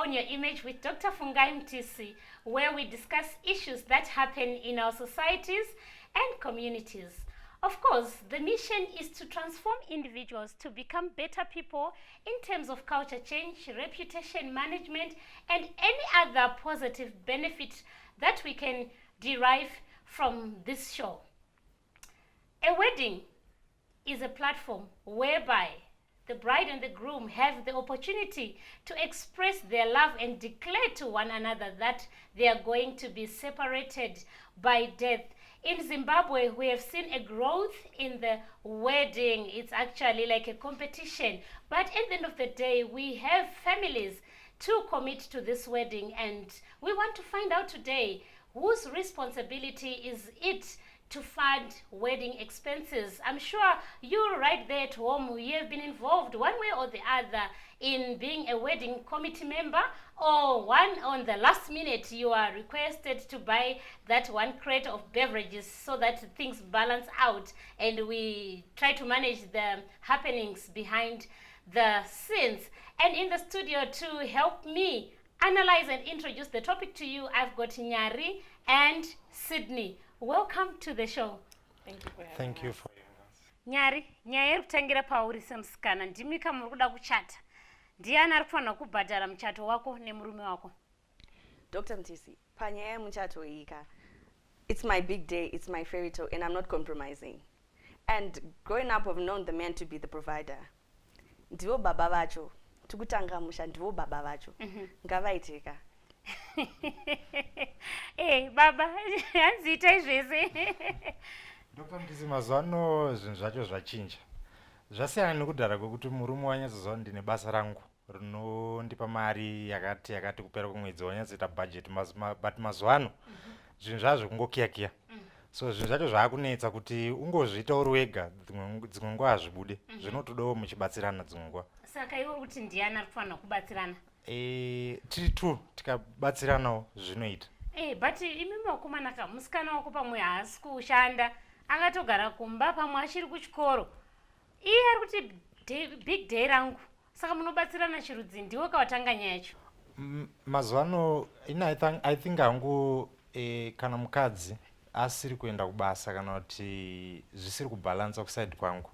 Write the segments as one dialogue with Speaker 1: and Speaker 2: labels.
Speaker 1: Own Your Image with Dr. Fungai Mtisi, where we discuss issues that happen in our societies and communities. Of course, the mission is to transform individuals to become better people in terms of culture change, reputation management, and any other positive benefit that we can derive from this show. A wedding is a platform whereby the bride and the groom have the opportunity to express their love and declare to one another that they are going to be separated by death. In Zimbabwe, we have seen a growth in the wedding. It's actually like a competition. But at the end of the day, we have families to commit to this wedding. And we want to find out today whose responsibility is it to fund wedding expenses. I'm sure you right there at home, you have been involved one way or the other in being a wedding committee member, or one on the last minute you are requested to buy that one crate of beverages so that things balance out and we try to manage the happenings behind the scenes. And in the studio to help me analyze and introduce the topic to you, I've got Nyari and Sydney. Welcome to the show.
Speaker 2: Thank you for having
Speaker 3: Thank you
Speaker 2: us.
Speaker 3: for having us.
Speaker 1: Nyari, nyaya iri kutangira pauri semusikana. Ndimi kama muri kuda kuchata. Ndiani ari kufanira kubhadhara muchato wako nemurume wako?
Speaker 2: Dr. Mtisi, panyaya muchato ika. It's my big day, it's my fairy tale, and I'm not compromising. And growing up, I've known the man to be the provider. Ndivo baba vacho. Tukutanga musha ndivo baba vacho. Ngavaitika.
Speaker 1: Baba, hanzita izvese.
Speaker 3: Dr. Mtisi, mazuano zvinhu zvacho zvachinja. Zvasiyana nekudhara kwekuti murume wanyatsoziva ndine basa rangu rinondipa mari yakati kupera kwemwedzi wanyatsoita budget, but mazuano zvinhu zvazvo kungokiyakiya. So zvinhu zvacho zvaakunetsa kuti ungozviita uri wega, dzimwe nguva hazvibude. Zvinotodawo muchibatsirana dzimwe nguva.
Speaker 1: Saka iwe kuti ndiani ari kufanira kubatsirana?
Speaker 3: Tiri tu tikabatsiranawo zvinoita.
Speaker 1: But imi vakomana ka musikana wako pamwe haasi kushanda, angatogara kumba pamwe achiri kuchikoro. Iye ari kuti big day rangu. Saka munobatsirana chirudzi, ndiwe kawatanga nyaya yacho.
Speaker 3: Mazuano I think hangu kana mukadzi asiri kuenda kubasa kana kuti zvisiri kubalansa kuside kwangu,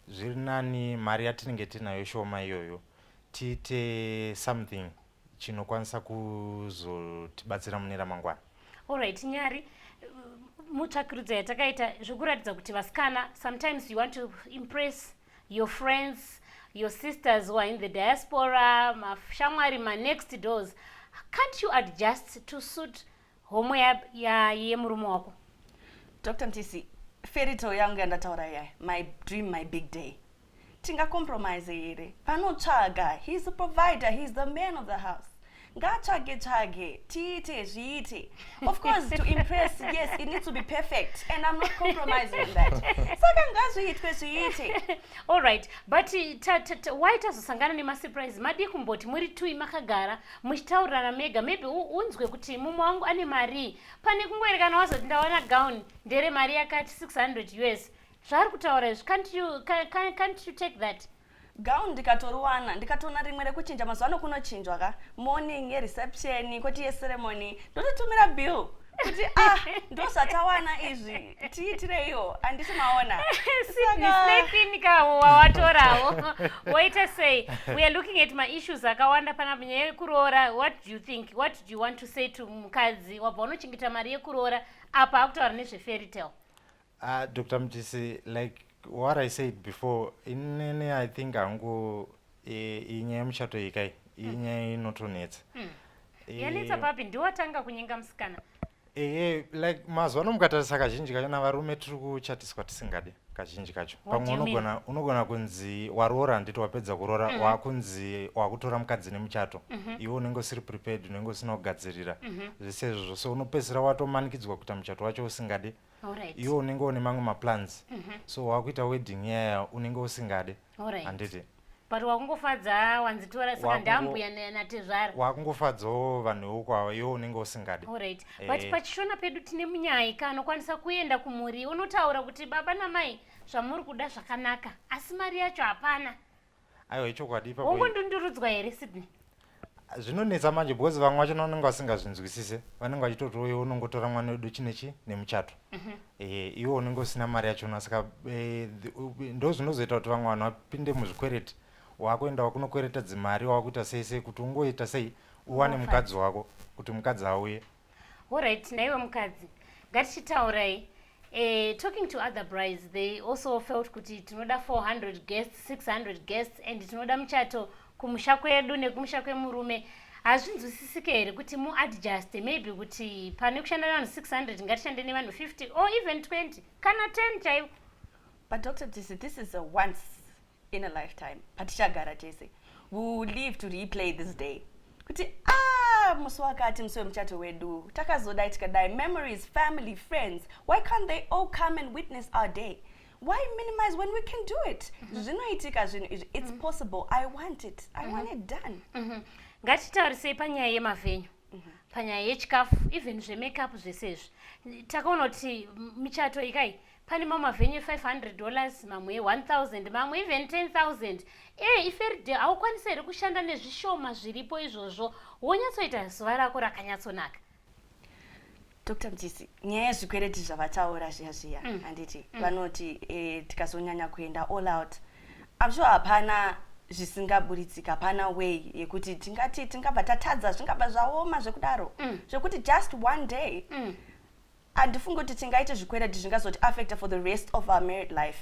Speaker 3: zviri nani mari yatinenge tinayo shoma iyoyo tiite something chinokwanisa kuzotibatsira mune ramangwana.
Speaker 1: Alright, Nyari, mutsvakirudzo yatakaita zvokuratidza kuti vasikana, sometimes you want to impress your friends, your sisters who are in the diaspora, mashamwari, my next doors. Can't you adjust to suit homo yemurume wako?
Speaker 2: Dr. Mtisi, fairy tale yangu yandataura yaya. My dream, my big day. Tinga compromise here. Panotsvaga, he's the provider, he's the man of the house. Ngatsvage, tiite, zviite. Of course, to impress, yes, it needs to be perfect, and I'm not compromising on that. Saka ngazviitwe zviite.
Speaker 1: All right, but why tazosangana nemasurprise? Madi kumboti muri tui makagara muchitaurirana mega, maybe unzwe kuti mume wangu ane mari, pane kungoerekana wazoti ndawana gown ndere mari yakati 600 US. Zvari kutaura izvi, can't you take that?
Speaker 2: Gown ndikatoriwana, ndikatona rimwe rekuchinja, mazuano kunochinjwa ka, morning reception, kwati ceremony, ndototumira bill. Kuti ndosatawana izvi, tiitire iyo, andisi maona.
Speaker 1: Wait a say, we are looking at my issues akawanda pana nyaya kuroora. What do you think? What do you want to say to mukadzi wabva unochengeta mari yekuroora apa akutaura nezve fairy tale?
Speaker 3: Dr. Mtisi, like what I said before, I think hangu inyaya yemuchato ikai, inyaya inotonetsa.
Speaker 1: Yanetsa papi, ndiwatanga kunyenga musikana.
Speaker 3: Like mazuano mukatarisa kazhinji kacho navarume tiri kuchatiswa tisingade kazhinji kacho. Pamwe unogona kunzi waroora ndito wapedza kuroora, wakunzi wakutora mukadzi nemuchato. Iwe unenge usiri prepared, unenge usina kugadzirira. Zvese izvozvo, so unopedzisira watomanikidzwa kuita muchato wacho usingade. Iwe unenge une mamwe maplans. So wakuita wedding yaya unenge usingade. Handiti.
Speaker 1: But wakungofadza wanzitora saka ndambuya natezvara.
Speaker 3: Wakungofadzawo vanhu vokwavo, iwe unenge usingade.
Speaker 1: Alright. But pachishona pedu tine munyayika anokwanisa kuenda kumuri unotaura kuti baba namai zvamuri kuda zvakanaka asi mari yacho hapana.
Speaker 3: Aiwa ichokwadi ipapo.
Speaker 1: Wongondundurudzwa here Sydney?
Speaker 3: zvinonetsa manje because vamwe vacho vanenge vasingazvinzwisise vanenge vachitoti uyo unongotora mwana wedu chinechi nemuchato iwo unenge usina mari yachona saka ndo zvinozoita kuti vamwe vanhu vapinde muzvikwereti wakuenda wakunokwereta dzimari wakuita sei sei kuti ungoita sei uwane mukadzi wako kuti mukadzi auye.
Speaker 1: Alright, naiwe mukadzi ngatichitaurai talking to other brides, they also felt kuti tinoda 400 guests 600 guests and tinoda muchato kumusha kwedu nekumusha kwemurume. Hazvinzwisisike here kuti muadjuste maybe kuti pane kushanda nevanhu 600 ngatishande nevanhu 50 or even 20 kana 10 chaivo.
Speaker 2: But Dr. Mtisi, this is a once in a lifetime. Patichagara tese. We will live to replay this day. Kuti musi wakati musi wemuchato wedu takazodai tikadai, memories, family, friends, why can't they all come and witness our day? Why minimize when we can do it? Zvinoitika zvinhu izvi, it's possible. I want it. I want it done.
Speaker 1: Ngatitaurisei panyaya yemavhenyu, panyaya yechikafu, even zvemakeup zvesezvi. Takaona kuti michato ikai pane mamwe mavhenyu $500, mamwe 1000, mamwe even 10,000. Iferide haukwanisi here kushanda nezvishoma zviripo izvozvo wonyatsoita zuva rako rakanyatsonaka.
Speaker 2: Dr. Mtisi, nyaya yezvikwereti zvavataura zviya handiti vanoti tikazonyanya kuenda all out, I'm sure hapana zvisingaburitsika, hapana way yekuti tingati tingabva tatadza zvingabva zvaoma zvekudaro zvekuti just one day handifungi kuti tingaite zvikwereti zvingazoti affecta for the rest of our married life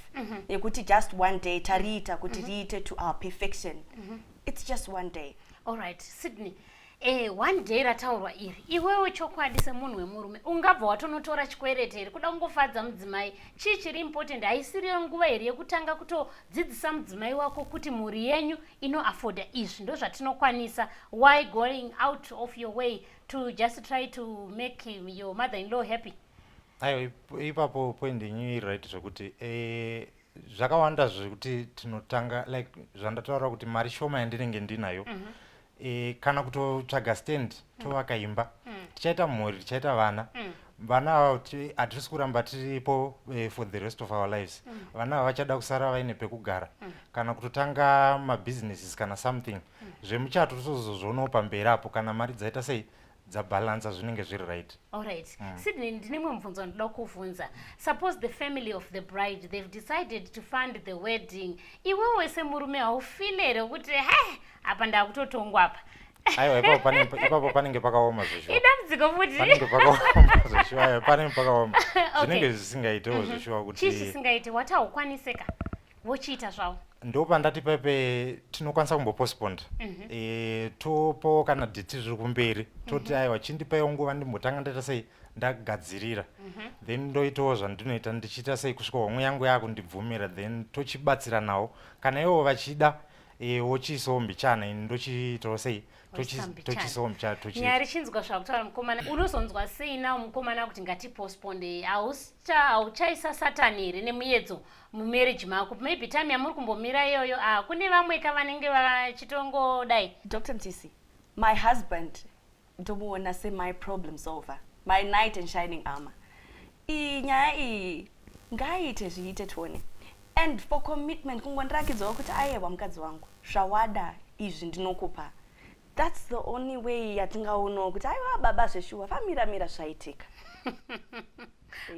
Speaker 2: yekuti just one day tariita kuti riite to our perfection. It's just one day.
Speaker 1: Alright, Sydney, one day rataurwa iri iwewe chokwadi semunhu wemurume ungabva watonotora chikwereti here kuda kungofadza mudzimai, chii chiri important? Haisiriyo nguva here yekutanga kutodzidzisa mudzimai wako kuti mhuri yenyu inoafoda izvi ndo zvatinokwanisa? Why going out of your way to just try to make your mother-in-law happy?
Speaker 3: Aiwa, ipapo point yenyu right zvekuti zvakawanda zvekuti tinotanga like zvandataura kuti mari shoma yandinenge ndinayo kana kutotsvaga stand tovaka imba tichaita mhuri tichaita vana vana hatirisi kuramba tiripo for the rest of our lives. Vana vachada kusara vaine pekugara kana kutotanga mabusinesses kana something zvemuchato tozozvionawo pamberi apo kana mari dzaita sei dzabalansa zvinenge zviri right.
Speaker 1: Alright. Sydney, ndine mumwe mubvunzo ndoda kuvunza. Suppose the family of the bride, they've decided to fund the wedding. Iwewe semurume haufile here kuti apa ndakutotongwa apa?
Speaker 3: Aiwa, ipapo panenge pakaoma zveshuwa.
Speaker 1: Idamdziko futi.
Speaker 3: Panenge pakaoma zveshuwa, panenge pakaoma. Zvinenge zvisingaitewo zveshuwa kuti
Speaker 1: chii chisingaite wati haukwaniseka vochiita zvavo?
Speaker 3: ndo pandati pepe tinokwanisa kumbopostponed topo kana date zviri kumberi toti aiwa chindipaiwo nguva ndimbotanga ndaita sei ndagadzirira then ndoitawo zvandinoita ndichiita sei kusvika homwe yangu yakundibvumira then tochibatsira nawo kana ivo vachida wochiisawo mbichana ini ndochiitawo sei tochiisawo mbichana.
Speaker 1: Nyari chinzwa zvakutaura mukomana, unozonzwa sei nawo mukomana kuti ngatipostponde? Hauchaisa satani here nemuedzo mumarriage mako? Maybe time yamuri kumbomira iyoyo kune vamwe kavanenge vachitongodai.
Speaker 2: Dr. Mtisi, my husband ndomuona my problem solver, my knight in shining armor. Nyaya iyi ngaiite zviite tuone. And for commitment kungondirakidzawo kuti aiwa mukadzi wangu zvawada izvi ndinokupa. That's the only way yatingaonawo kuti aiwa baba zveshuwa vamiramira zvaitika.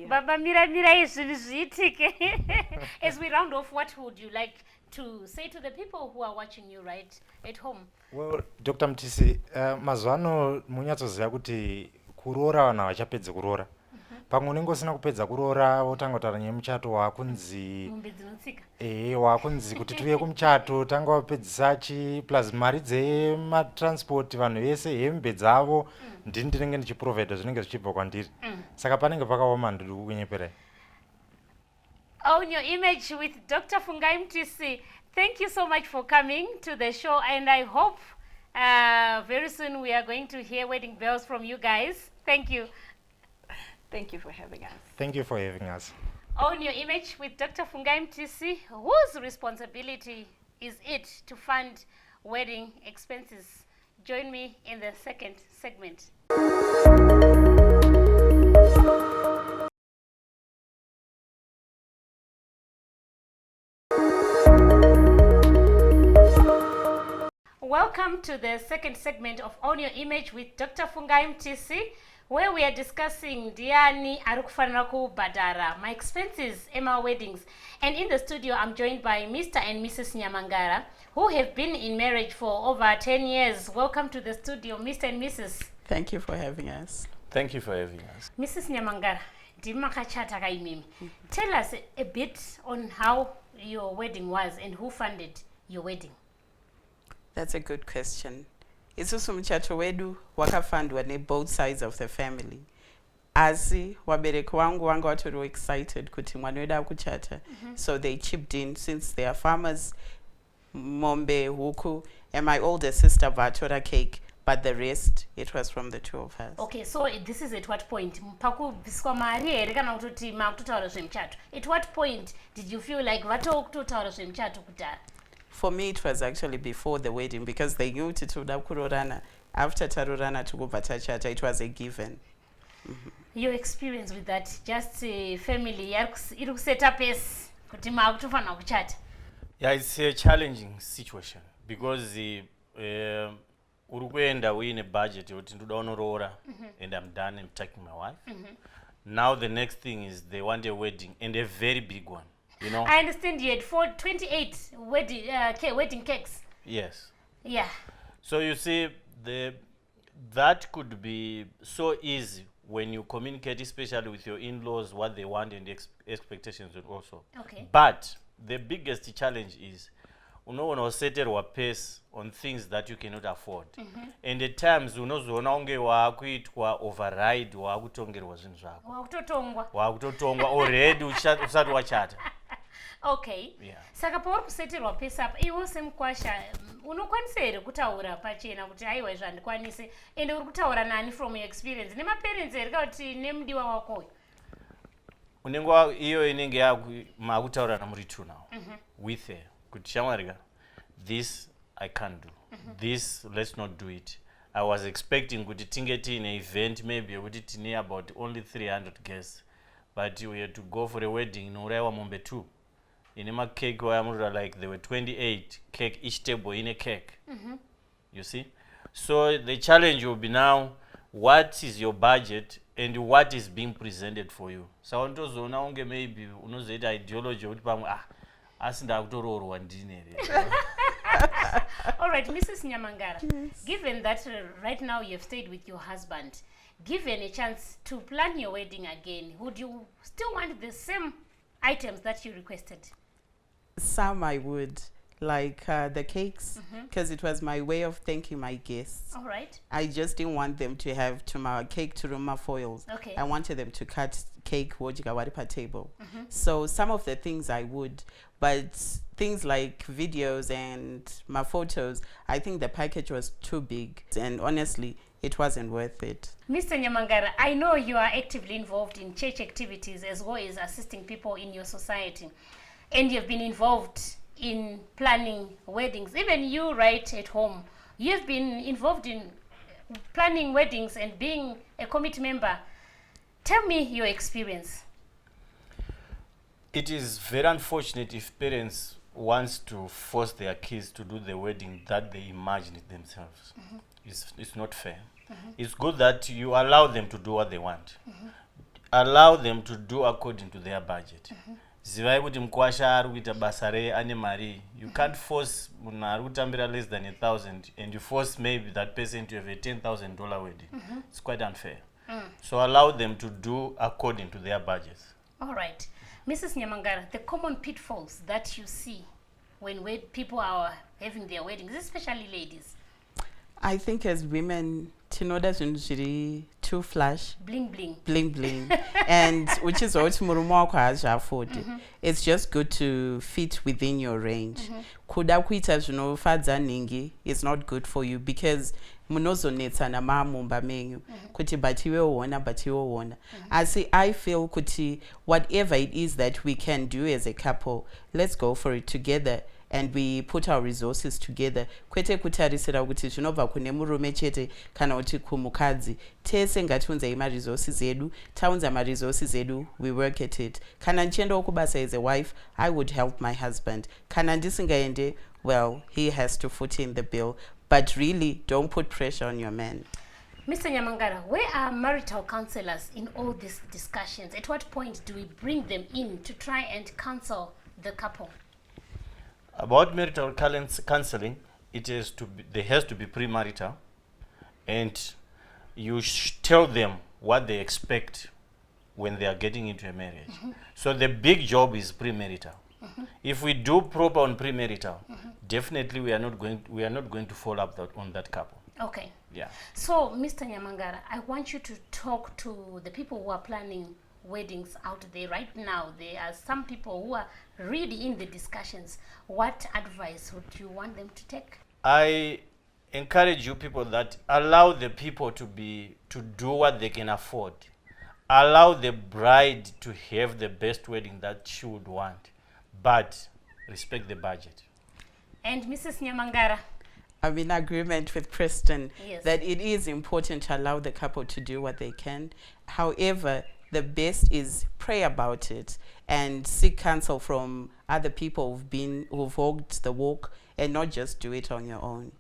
Speaker 1: Baba mira izvi zviitike. As we round off, what would you like to say to the people who are watching you right at home?
Speaker 3: Well, Dr. Mtisi, mazuva ano munyatsoziva kuti kuroora vanhu havachapedzi kuroora. Pamwe unenge usina kupedza kuroora wotanga kutaura nemuchato wakunzi
Speaker 1: mombe dzinotsika.
Speaker 3: Wakunzi kuti tuye kumuchato tanga wapedzisa chi plus mari dzematransport vanhu vese hembe dzavo ndinenge ndichiprovide zvinenge zvichibva kwandiri. Saka panenge pakaoma ndiri kunyeperai.
Speaker 1: On your image with Dr. Fungai Mtisi, thank you so much for coming to the show, and I hope very soon we are going to hear wedding bells from you guys. Thank you.
Speaker 2: Thank you for having us.
Speaker 3: Thank you for having us.
Speaker 1: On your image with Dr. Fungai Mtisi, whose responsibility is it to fund wedding expenses? Join me in the second segment. welcome to the second segment of On Your Image with Dr. Fungai Mtisi, where we are discussing Diani Arukfanira kubhadhara, my expenses in my weddings. And in the studio, I'm joined by Mr. and Mrs. Nyamangara, who have been in marriage for over 10 years. Welcome to the studio, Mr. and Mrs.
Speaker 4: Thank you for having us.
Speaker 5: Thank you for having us.
Speaker 1: Mrs. Nyamangara, tell us a bit on how your wedding was and who funded your wedding.
Speaker 4: That's a good question. Isusu mchacho wedu wakafundwa ne both sides of the family. Asi wabereki wangu watu excited kuti mwana wedu akuchata. So they chipped in since they are farmers, mombe, huku, and my older sister vatora cake. But the rest, it was from the two of us.
Speaker 1: Okay, so this is at what point? At what point did you feel like
Speaker 4: For me, it was actually before the wedding because they knew kurorana. After tarurana to go batachata, it was a given.
Speaker 1: Your experience with that, just family, set up as
Speaker 5: Yeah, it's a challenging situation because Uruguayenda we in a budget and I'm done, I'm taking my wife. Now the next thing is they want a wedding and a very big one. You know?
Speaker 1: I understand you had 28 wedding cakes.
Speaker 5: Yes.
Speaker 1: Yeah.
Speaker 5: So you see, that could be so easy when you communicate, especially with your in-laws, what they want and the expectations also.
Speaker 1: Okay.
Speaker 5: But the biggest challenge is unosetterwa pace on things that you cannot afford. And at times unozoona unge wakuitwa override wakutongerwa zvinhu zvako. Wakutotongwa already usati wachata.
Speaker 1: Okay.
Speaker 5: Yeah.
Speaker 1: Saka pauri kuseterwa pace up, iwo semukwasha unokwanisa here kutaura pachena kuti aiwa zvandikwanise ende uri kutaura nani from your experience nemaparents here kana kuti nemudiwa wakoyo.
Speaker 5: Unenge iyo inenge makutaurana muri two now with her. Kuti shamwarika, this I can't do. This let's not do it. I was expecting kuti tinge in an event maybe kuti tine about only 300 guests, but we had to go for a wedding in Uraiwa Mombe 2. In a cake like there were 28 cake, each table in a cake. You see? So the challenge will be now, what is your budget and what is being presented for you? So untozoona unge maybe unozoita ideology kuti pamwe
Speaker 1: all right, Mrs. Nyamangara, given that right now you have stayed with your husband, given a chance to plan your wedding again, would you still want the same items that you requested?
Speaker 4: Some I would, like the cakes, because it was my way of thanking my guests.
Speaker 1: All right.
Speaker 4: I just didn't want them to have cake to ruma foils.
Speaker 1: Okay.
Speaker 4: I wanted them to cut cake wajikawaripa table. So some of the things I would, but things like videos and my photos, I think the package was too big, and honestly, it wasn't worth it.
Speaker 1: Mr. Nyamangara, I know you are actively involved in church activities as well as assisting people in your society, and you've been involved in planning weddings. Even you right at home, you've been involved in planning weddings and being a committee member. Tell me your experience.
Speaker 5: It is very unfortunate if parents want to force their kids to do the wedding that they imagine it themselves. It's not fair. It's good that you allow them to do what they want. Allow them to do according to their budget. Zivai kuti mkwasha ari kuita basa ane mari. You can't force munhu ari kutambira less than 1,000 and you force maybe that person to have a $10,000 wedding. It's quite unfair. So allow them to do according to their budgets.
Speaker 1: All right. Mrs. Nyamangara, the common pitfalls that you see when people are having their weddings, especially ladies.
Speaker 4: I think as women, tinoda zvinhu too flash.
Speaker 1: Bling bling.
Speaker 4: Bling bling. And which is what murume wako haazviafodi. It's just good to fit within your range. Kuda kuita zvinofadza nhingi is not good for you because munozonetsana maamumba menyu kuti but iwe uona. Asi I feel kuti whatever it is that we can do as a couple, let's go for it together. And we put our resources together. Kwete kutarisira kuti zvinobva kune murume chete kana kuti kumukadzi. Tese ngatiunzei ma-resources edu, taunza ma-resources edu, we work at it. Kana nchienda kubasa as a wife, I would help my husband. Kana ndisingaende, well, he has to foot in the bill. but really don't put pressure on your man.
Speaker 1: Mr. Nyamangara, where are marital counselors in all these discussions? At what point do we bring them in to try and counsel the couple?
Speaker 5: About marital counseling, there has to be premarital, and you tell them what they expect when they are getting into a marriage. So the big job is premarital. If we do proper on premarital, definitely we are not going to fall up on that couple.
Speaker 1: Okay.
Speaker 5: Yeah.
Speaker 1: So, Mr. Nyamangara, I want you to talk to the people who are planning weddings out there right now. There are some people who are really in the discussions. What advice would you want them to take?
Speaker 5: I encourage you people that allow the people to do what they can afford. Allow the bride to have the best wedding that she would want, but respect the budget.
Speaker 1: And Mrs. Nyamangara?
Speaker 4: I'm in agreement with Preston
Speaker 1: Yes.
Speaker 4: that it is important to allow the couple to do what they can. However, the best is pray about it and seek counsel from other people who've walked the walk, and not just do it on your own.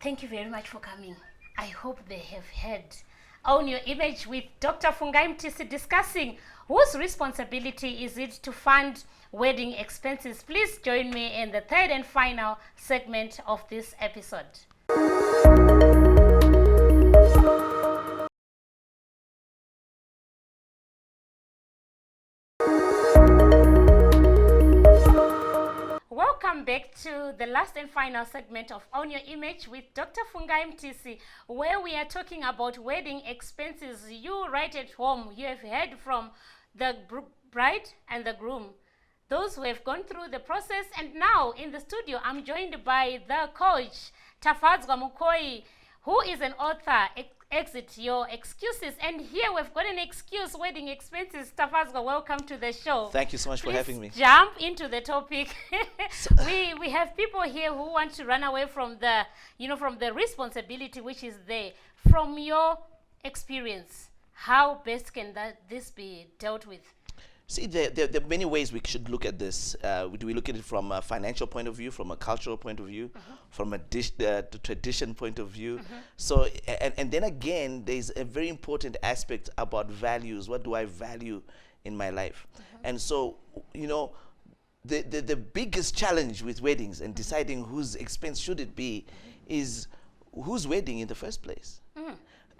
Speaker 1: Thank you very much for coming. I hope they have heard Own Your Image with Dr. Fungai Mtisi discussing whose responsibility is it to fund wedding expenses. Please join me in the third and final segment of this episode. Welcome back to the last and final segment of Own Your Image with Dr. Fungai Mtisi, where we are talking about wedding expenses. You right at home, you have heard from the bride and the groom, those who have gone through the process. And now in the studio, I'm joined by the coach, Tafadzwa Mukoi, who is an author, Exit Your Excuses. And here we've got an excuse, wedding expenses. Tafadzwa, welcome to the show.
Speaker 6: Thank you so much
Speaker 1: Please
Speaker 6: for having me.
Speaker 1: Jump into the topic. We have people here who want to run away from the responsibility which is there. From your experience, how best can this be dealt with?
Speaker 6: See, there are many ways we should look at this. Do we look at it from a financial point of view, from a cultural point of view, from a tradition point of view? So, and then again, there's a very important aspect about values. What do I value in my life? And so, the biggest challenge with weddings and deciding whose expense should it be is whose wedding in the first place.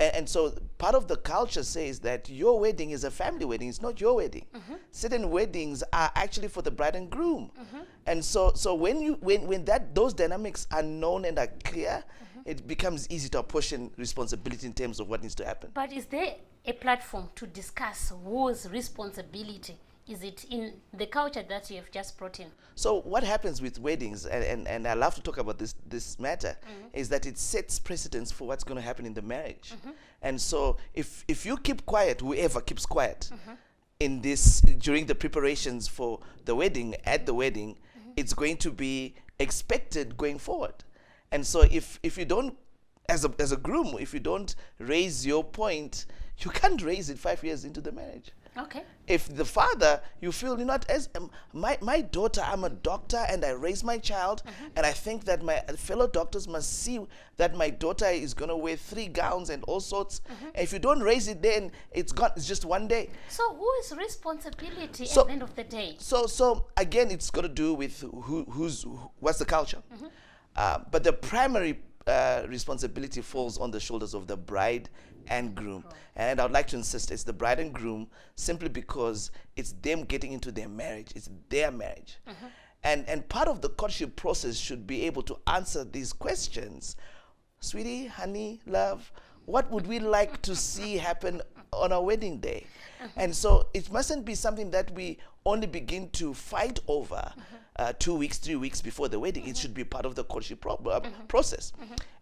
Speaker 6: And so part of the culture says that your wedding is a family wedding. It's not your wedding. Certain weddings are actually for the bride and groom. And so when those dynamics are known and are clear, it becomes easy to apportion responsibility in terms of what needs to happen.
Speaker 1: But is there a platform to discuss whose responsibility? Is it in the culture that you have just brought in?
Speaker 6: So what happens with weddings, and I love to talk about this matter, is that it sets precedence for what's going to happen in the marriage. And so if you keep quiet, whoever keeps quiet in this during the preparations for the wedding, at the wedding, it's going to be expected going forward. And so if you don't, as a groom, if you don't raise your point, you can't raise it 5 years into the marriage.
Speaker 1: Okay.
Speaker 6: If the father, you feel, as my daughter, I'm a doctor and I raise my child, and I think that my fellow doctors must see that my daughter is going to wear 3 gowns and all sorts. If you don't raise it, then it's gone. It's just one day.
Speaker 1: So who is responsibility at the end of the day?
Speaker 6: So again, it's got to do with what's the culture. But the primary responsibility falls on the shoulders of the bride and groom. And I would like to insist it's the bride and groom, simply because it's them getting into their marriage. It's their marriage. And part of the courtship process should be able to answer these questions. Sweetie, honey, love, what would we like to see happen on our wedding day? And so it mustn't be something that we only begin to fight over 2 weeks, 3 weeks before the wedding. It should be part of the courtship process.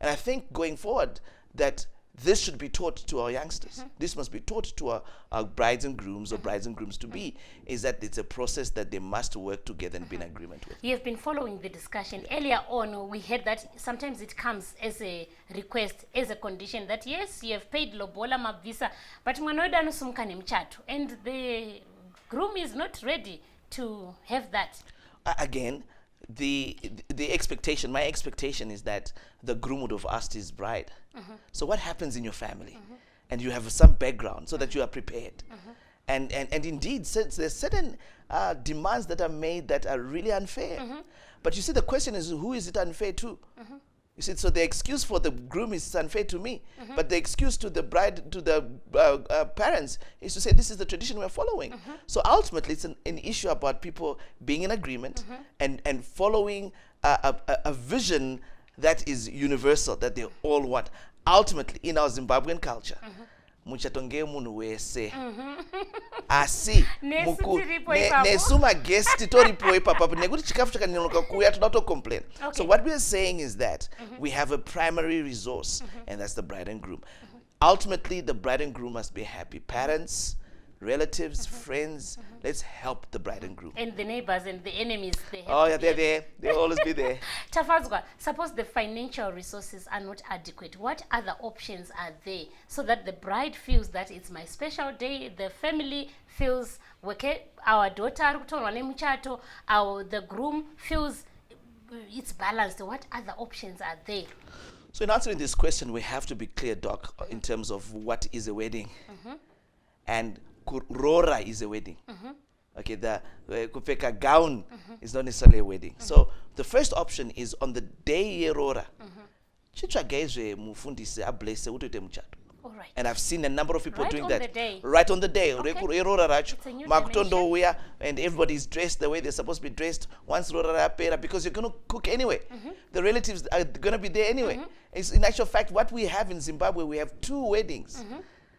Speaker 6: And I think going forward that this should be taught to our youngsters. This must be taught to our brides and grooms, or brides and grooms to be, is that it's a process that they must work together and be in agreement with.
Speaker 1: You have been following the discussion. Earlier on, we heard that sometimes it comes as a request, as a condition, that yes, you have paid lobola mavisa, but mwanoda nusumkane mchato, and the groom is not ready to have that.
Speaker 6: Again, the expectation, my expectation is that the groom would have asked his bride, so what happens in your family? And you have some background so that you are prepared. And indeed, there's certain demands that are made that are really unfair. But you see, the question is, who is it unfair to? You see, so the excuse for the groom is unfair to me, but the excuse to the bride, to the parents, is to say this is the tradition we're following. So ultimately, it's an issue about people being in agreement and following a vision that is universal, that they all want. Ultimately, in our Zimbabwean culture, muchato munhu wese asi nesuma guest toripo ipapo nekuti chikafu chakanyoroka kuya toda to complain. So what we are saying is that we have a primary resource, and that's the bride and groom. Ultimately, the bride and groom must be happy. Parents, relatives, friends, let's help the bride and groom.
Speaker 1: And the neighbors and the enemies, they have
Speaker 6: Oh yeah, they're there. They'll always be there.
Speaker 1: Tafazwa, suppose the financial resources are not adequate. What other options are there so that the bride feels that it's my special day, the family feels, our daughter, the groom feels it's balanced? What other options are there?
Speaker 6: So in answering this question, we have to be clear, Doc, in terms of what is a wedding. And kurora is a wedding. Okay, the kupeka gown is not necessarily a wedding. So the first option is on the day yerora. Chichageze mufundise ablese utoite muchato.
Speaker 1: All right.
Speaker 6: And I've seen a number of people
Speaker 1: Right
Speaker 6: doing
Speaker 1: on
Speaker 6: that.
Speaker 1: the day.
Speaker 6: Right on the day.
Speaker 1: Okay.
Speaker 6: Erora racho.
Speaker 1: It's a new
Speaker 6: Makutondo uya, and everybody's dressed the way they're supposed to be dressed. Once rora pera, because you're going to cook anyway. The relatives are going to be there anyway. It's, in actual fact, what we have in Zimbabwe, we have 2 weddings.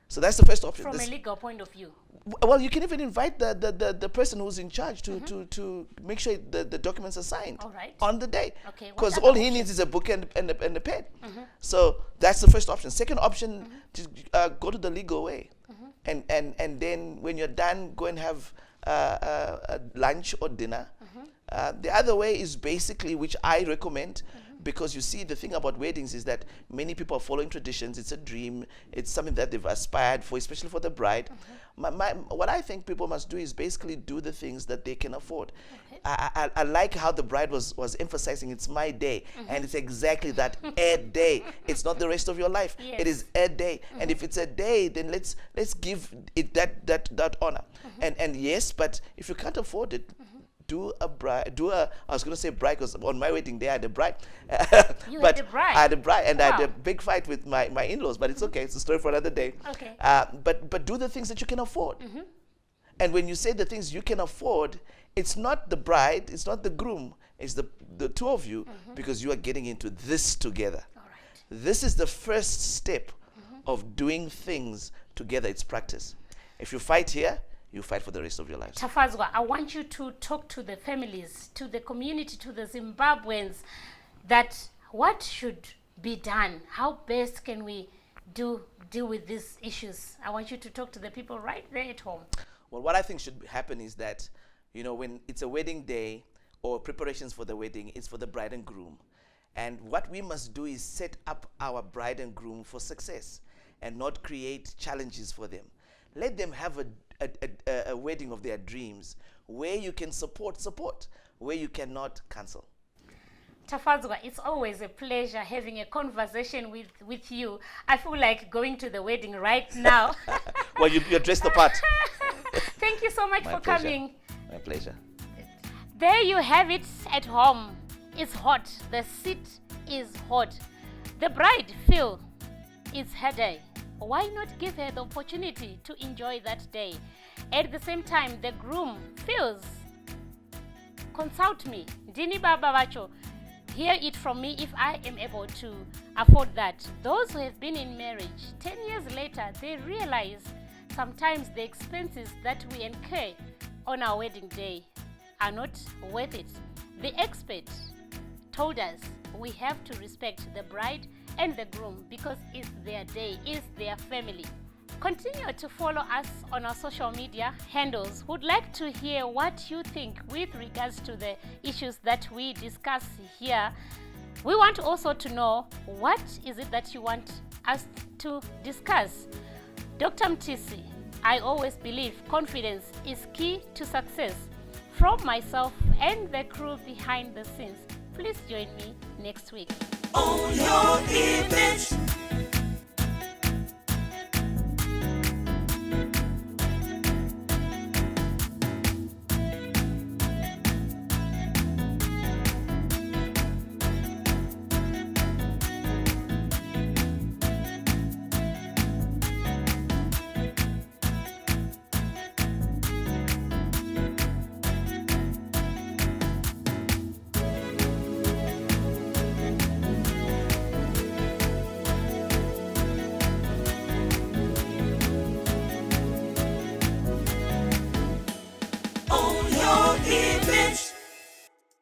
Speaker 6: So that's the first option.
Speaker 1: From a legal point of view.
Speaker 6: Well, you can even invite the person who's in charge to make sure the documents are signed on the day.
Speaker 1: Okay,
Speaker 6: because all he needs is a book and a pen. So that's the first option. Second option, to go to the legal way. And then when you're done, go and have lunch or dinner. The other way is basically, which I recommend, because you see, the thing about weddings is that many people are following traditions. It's a dream. It's something that they've aspired for, especially for the bride. What I think people must do is basically do the things that they can afford. I like how the bride was emphasizing it's my day, and it's exactly that, a day. It's not the rest of your life. It is a day, and if it's a day, then let's give it that honor. And yes, but if you can't afford it, I was going to say bride, because on my wedding day I had a bride.
Speaker 1: You
Speaker 6: but
Speaker 1: had a bride?
Speaker 6: I had a bride, and I had
Speaker 1: Wow.
Speaker 6: a big fight with my in-laws, but it's okay. It's a story for another day.
Speaker 1: Okay.
Speaker 6: But do the things that you can afford. And when you say the things you can afford, it's not the bride, it's not the groom, it's the 2 of you, because you are getting into this together.
Speaker 1: All right.
Speaker 6: This is the first step of doing things together. It's practice. If you fight here, you fight for the rest of your lives.
Speaker 1: Tafazwa, I want you to talk to the families, to the community, to the Zimbabweans, that what should be done? How best can we deal with these issues? I want you to talk to the people right there at home.
Speaker 6: Well, what I think should happen is that, when it's a wedding day or preparations for the wedding, it's for the bride and groom. And what we must do is set up our bride and groom for success and not create challenges for them. Let them have a wedding of their dreams, where you can support, where you cannot, cancel.
Speaker 1: Tafazwa, it's always a pleasure having a conversation with you. I feel like going to the wedding right now.
Speaker 6: Well, you're dressed the part.
Speaker 1: Thank you so much
Speaker 6: My
Speaker 1: for
Speaker 6: pleasure.
Speaker 1: coming.
Speaker 6: My pleasure.
Speaker 1: There you have it at home. It's hot. The seat is hot. The bride feels it's her day. Why not give her the opportunity to enjoy that day? At the same time, the groom feels, consult me. Dini baba vacho. Hear it from me if I am able to afford that. Those who have been in marriage 10 years later, they realize sometimes the expenses that we incur on our wedding day are not worth it. The expert told us we have to respect the bride and the groom because it's their day, it's their family. Continue to follow us on our social media handles. Would like to hear what you think with regards to the issues that we discuss here. We want also to know what is it that you want us to discuss. Dr. Mtisi, I always believe confidence is key to success. From myself and the crew behind the scenes, please join me next week.
Speaker 7: Own your image. Own your image.